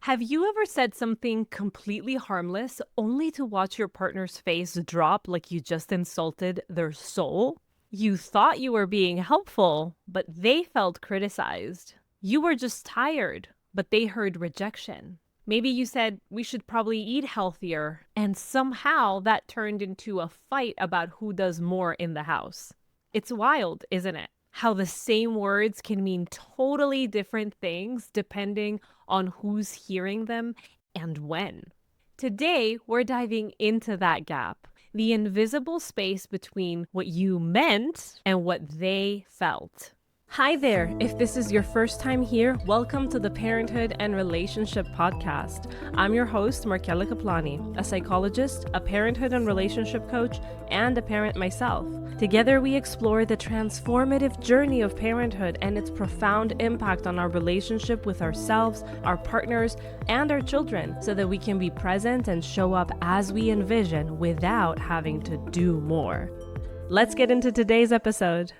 Have you ever said something completely harmless only to watch your partner's face drop like you just insulted their soul? You thought you were being helpful, but they felt criticized. You were just tired, but they heard rejection. Maybe you said we should probably eat healthier, and somehow that turned into a fight about who does more in the house. It's wild, isn't it? How the same words can mean totally different things depending on who's hearing them and when. Today, we're diving into that gap, the invisible space between what you meant and what they felt. Hi there. If this is your first time here, welcome to the Parenthood and Relationship Podcast. I'm your host, Markella Kaplani, a psychologist, a parenthood and relationship coach, and a parent myself. Together, we explore the transformative journey of parenthood and its profound impact on our relationship with ourselves, our partners, and our children, so that we can be present and show up as we envision without having to do more. Let's get into today's episode.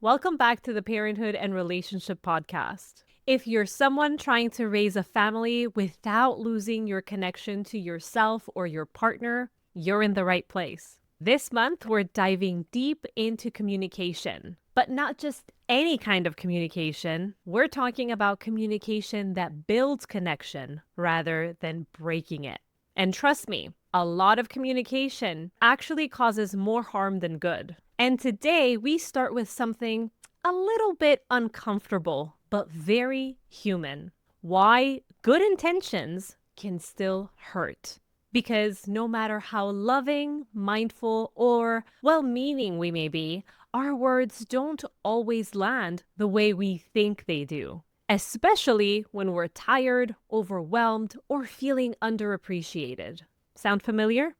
Welcome back to the Parenthood and Relationship Podcast. If you're someone trying to raise a family without losing your connection to yourself or your partner, you're in the right place. This month, we're diving deep into communication, but not just any kind of communication. We're talking about communication that builds connection rather than breaking it. And trust me, a lot of communication actually causes more harm than good. And today we start with something a little bit uncomfortable, but very human. Why good intentions can still hurt. Because no matter how loving, mindful, or well-meaning we may be, our words don't always land the way we think they do. Especially when we're tired, overwhelmed, or feeling underappreciated. Sound familiar?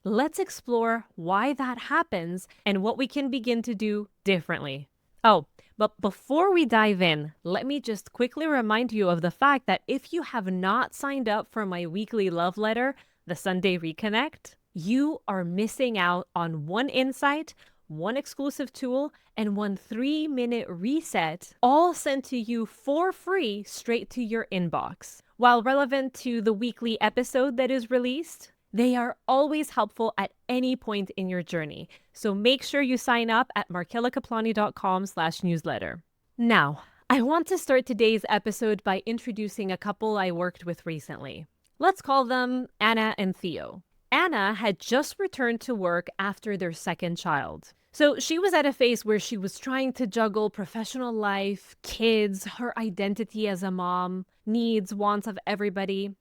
Let's explore why that happens and what we can begin to do differently. Oh, but before we dive in, let me just quickly remind you of the fact that if you have not signed up for my weekly love letter, the Sunday Reconnect, you are missing out on one insight, one exclusive tool, and one 3-minute reset, all sent to you for free straight to your inbox. While relevant to the weekly episode that is released, they are always helpful at any point in your journey. So make sure you sign up at markellakaplani.com/newsletter. Now, I want to start today's episode by introducing a couple I worked with recently. Let's call them Anna and Theo. Anna had just returned to work after their second child. So she was at a phase where she was trying to juggle professional life, kids, her identity as a mom, needs, wants of everybody.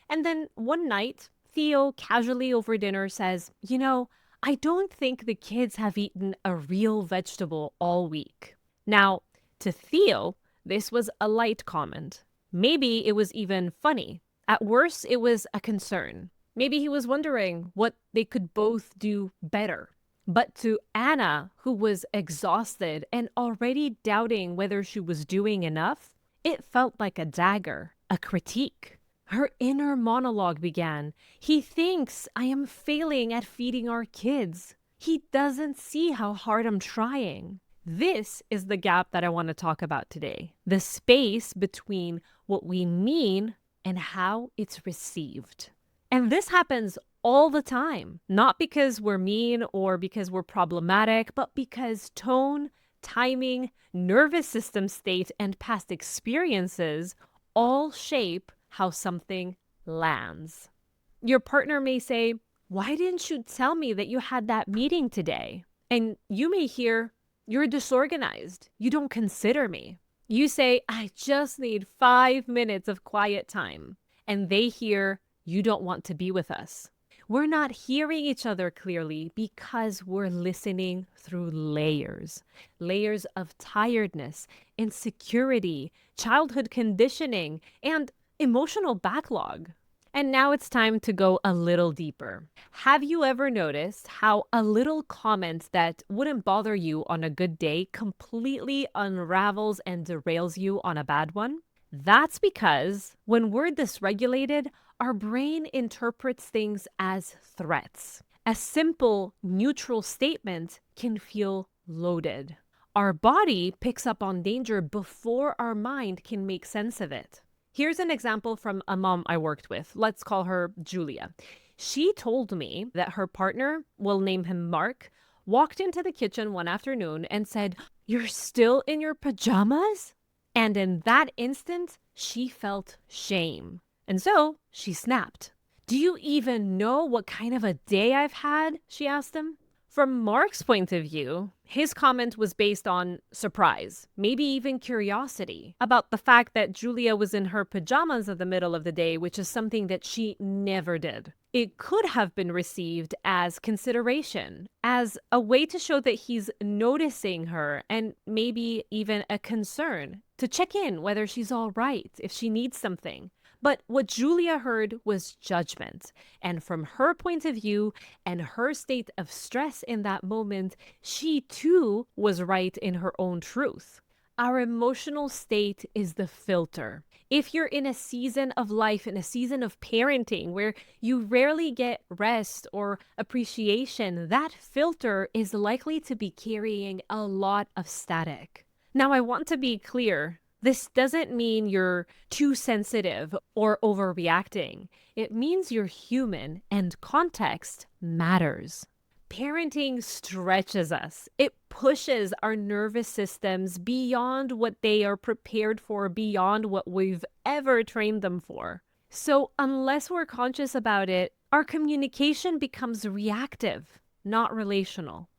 And then one night, Theo casually over dinner says, I don't think the kids have eaten a real vegetable all week. Now, to Theo, this was a light comment. Maybe it was even funny. At worst, it was a concern. Maybe he was wondering what they could both do better. But to Anna, who was exhausted and already doubting whether she was doing enough, it felt like a dagger, a critique. Her inner monologue began. He thinks I am failing at feeding our kids. He doesn't see how hard I'm trying. This is the gap that I want to talk about today. The space between what we mean and how it's received. And this happens all the time, not because we're mean or because we're problematic, but because tone, timing, nervous system state, and past experiences all shape how something lands. Your partner may say, why didn't you tell me that you had that meeting today? And you may hear, you're disorganized. You don't consider me. You say, I just need 5 minutes of quiet time. And they hear, you don't want to be with us. We're not hearing each other clearly because we're listening through layers. Layers of tiredness, insecurity, childhood conditioning, and emotional backlog. And now it's time to go a little deeper. Have you ever noticed how a little comment that wouldn't bother you on a good day completely unravels and derails you on a bad one? That's because when we're dysregulated, our brain interprets things as threats. A simple, neutral statement can feel loaded. Our body picks up on danger before our mind can make sense of it. Here's an example from a mom I worked with. Let's call her Julia. She told me that her partner, we'll name him Mark, walked into the kitchen one afternoon and said, "You're still in your pajamas?" And in that instant, she felt shame. And so she snapped. "Do you even know what kind of a day I've had?" she asked him. From Mark's point of view, his comment was based on surprise, maybe even curiosity, about the fact that Julia was in her pajamas in the middle of the day, which is something that she never did. It could have been received as consideration, as a way to show that he's noticing her and maybe even a concern, to check in whether she's all right, if she needs something. But what Julia heard was judgment. And from her point of view and her state of stress in that moment, she too was right in her own truth. Our emotional state is the filter. If you're in a season of life, in a season of parenting where you rarely get rest or appreciation, that filter is likely to be carrying a lot of static. Now, I want to be clear. This doesn't mean you're too sensitive or overreacting. It means you're human and context matters. Parenting stretches us. It pushes our nervous systems beyond what they are prepared for, beyond what we've ever trained them for. So unless we're conscious about it, our communication becomes reactive, not relational.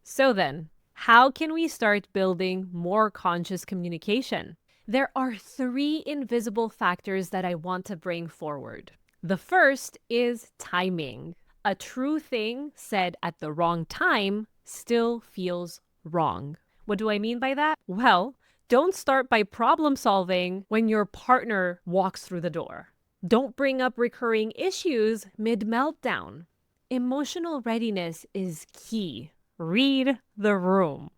So then, how can we start building more conscious communication? There are 3 invisible factors that I want to bring forward. The first is timing. A true thing said at the wrong time still feels wrong. What do I mean by that? Well, don't start by problem solving when your partner walks through the door. Don't bring up recurring issues mid-meltdown. Emotional readiness is key. Read the room.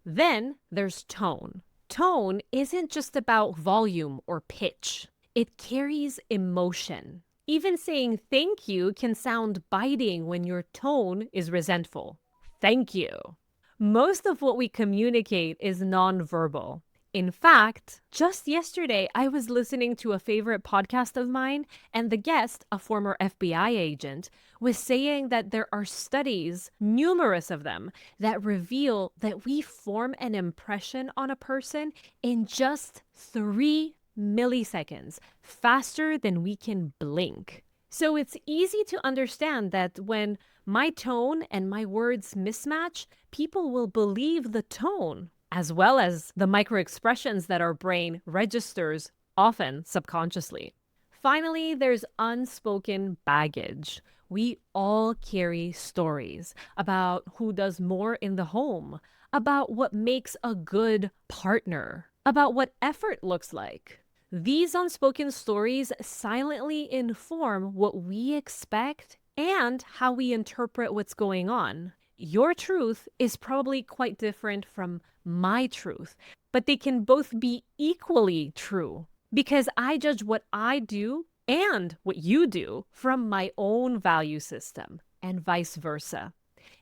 Then there's tone. Tone isn't just about volume or pitch. It carries emotion. Even saying thank you can sound biting when your tone is resentful. Thank you. Most of what we communicate is nonverbal. In fact, just yesterday, I was listening to a favorite podcast of mine, and the guest, a former FBI agent, was saying that there are studies, numerous of them, that reveal that we form an impression on a person in just 3 milliseconds, faster than we can blink. So it's easy to understand that when my tone and my words mismatch, people will believe the tone, as well as the microexpressions that our brain registers, often subconsciously. Finally, there's unspoken baggage. We all carry stories about who does more in the home, about what makes a good partner, about what effort looks like. These unspoken stories silently inform what we expect and how we interpret what's going on. Your truth is probably quite different from my truth, but they can both be equally true because I judge what I do and what you do from my own value system and vice versa.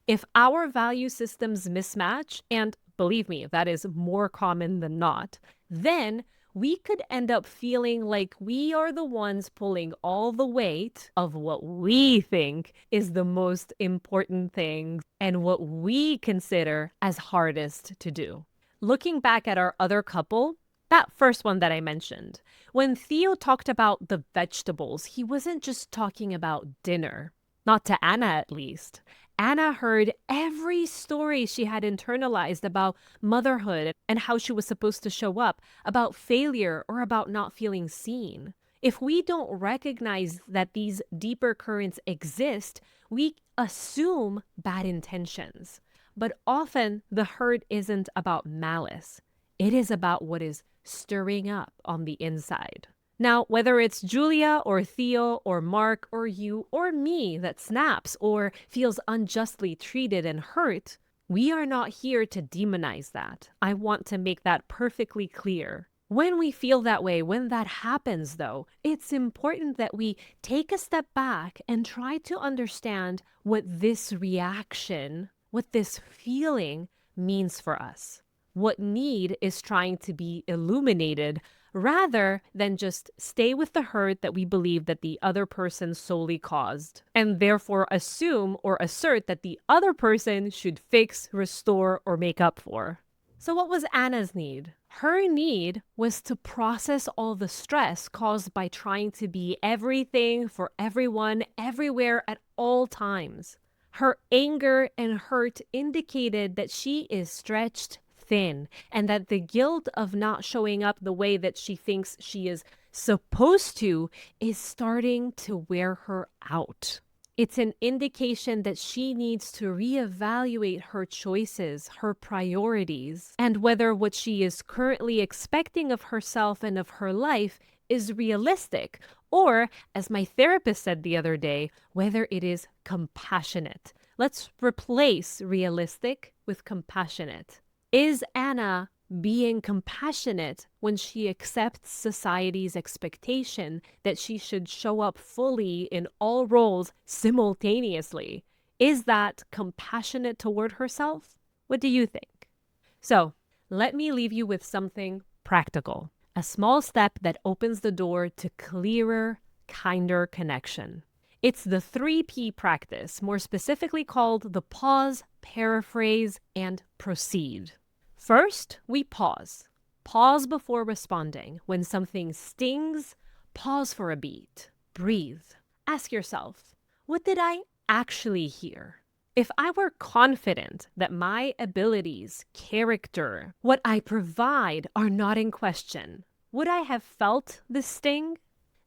If our value systems mismatch, and believe me, that is more common than not, then we could end up feeling like we are the ones pulling all the weight of what we think is the most important thing and what we consider as hardest to do. Looking back at our other couple, that first one that I mentioned, when Theo talked about the vegetables, he wasn't just talking about dinner. Not to Anna, at least. Anna heard every story she had internalized about motherhood and how she was supposed to show up, about failure or about not feeling seen. If we don't recognize that these deeper currents exist, we assume bad intentions. But often the hurt isn't about malice. It is about what is stirring up on the inside. Now, whether it's Julia or Theo or Mark or you or me that snaps or feels unjustly treated and hurt, we are not here to demonize that. I want to make that perfectly clear. When we feel that way, when that happens though, it's important that we take a step back and try to understand what this reaction, what this feeling means for us. What need is trying to be illuminated rather than just stay with the hurt that we believe that the other person solely caused, and therefore assume or assert that the other person should fix, restore, or make up for. So what was Anna's need? Her need was to process all the stress caused by trying to be everything for everyone, everywhere, at all times. Her anger and hurt indicated that she is stretched thin and that the guilt of not showing up the way that she thinks she is supposed to is starting to wear her out. It's an indication that she needs to reevaluate her choices, her priorities, and whether what she is currently expecting of herself and of her life is realistic, or, as my therapist said the other day, whether it is compassionate. Let's replace realistic with compassionate. Is Anna being compassionate when she accepts society's expectation that she should show up fully in all roles simultaneously? Is that compassionate toward herself? What do you think? So, let me leave you with something practical, a small step that opens the door to clearer, kinder connection. It's the 3P practice, more specifically called the pause, paraphrase, and proceed. First, we pause. Pause before responding. When something stings, pause for a beat. Breathe. Ask yourself, what did I actually hear? If I were confident that my abilities, character, what I provide are not in question, would I have felt the sting?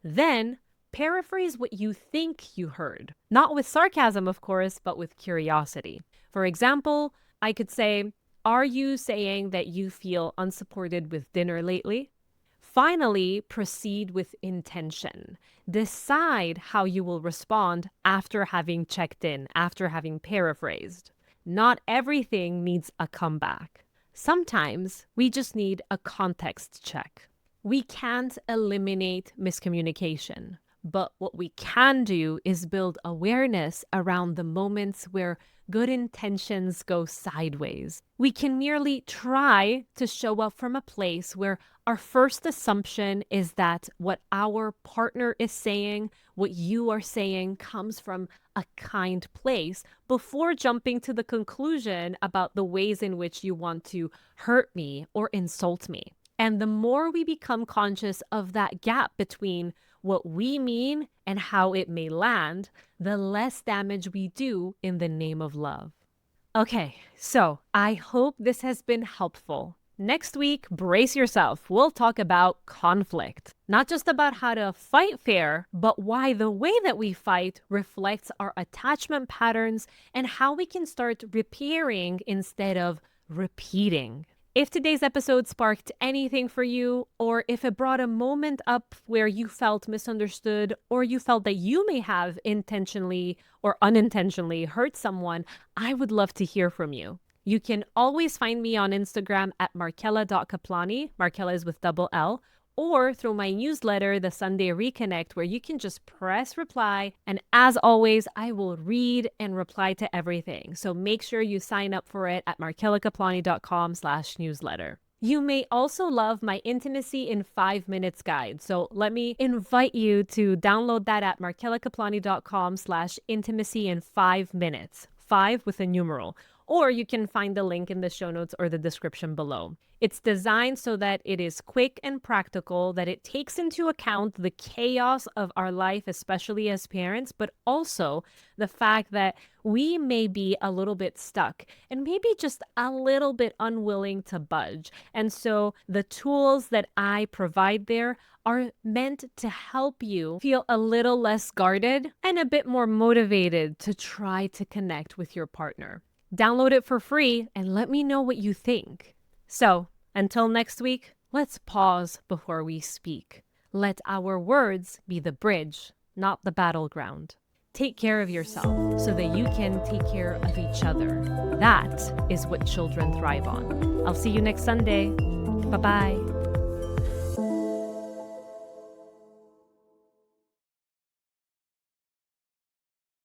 Then, paraphrase what you think you heard. Not with sarcasm, of course, but with curiosity. For example, I could say, are you saying that you feel unsupported with dinner lately? Finally, proceed with intention. Decide how you will respond after having checked in, after having paraphrased. Not everything needs a comeback. Sometimes we just need a context check. We can't eliminate miscommunication, but what we can do is build awareness around the moments where good intentions go sideways. We can merely try to show up from a place where our first assumption is that what our partner is saying, what you are saying, comes from a kind place before jumping to the conclusion about the ways in which you want to hurt me or insult me. And the more we become conscious of that gap between what we mean and how it may land, the less damage we do in the name of love. Okay, so I hope this has been helpful. Next week, brace yourself. We'll talk about conflict. Not just about how to fight fair, but why the way that we fight reflects our attachment patterns and how we can start repairing instead of repeating. If today's episode sparked anything for you, or if it brought a moment up where you felt misunderstood, or you felt that you may have intentionally or unintentionally hurt someone, I would love to hear from you. You can always find me on Instagram at markella.kaplani. Markella is with double L. Or through my newsletter, The Sunday Reconnect, where you can just press reply. And as always, I will read and reply to everything. So make sure you sign up for it at markellakaplani.com/newsletter. You may also love my Intimacy in 5 Minutes guide. So let me invite you to download that at markellakaplani.com/intimacy in 5 minutes. 5 with a numeral. Or you can find the link in the show notes or the description below. It's designed so that it is quick and practical, that it takes into account the chaos of our life, especially as parents, but also the fact that we may be a little bit stuck and maybe just a little bit unwilling to budge. And so the tools that I provide there are meant to help you feel a little less guarded and a bit more motivated to try to connect with your partner. Download it for free and let me know what you think. So, until next week, let's pause before we speak. Let our words be the bridge, not the battleground. Take care of yourself so that you can take care of each other. That is what children thrive on. I'll see you next Sunday. Bye-bye.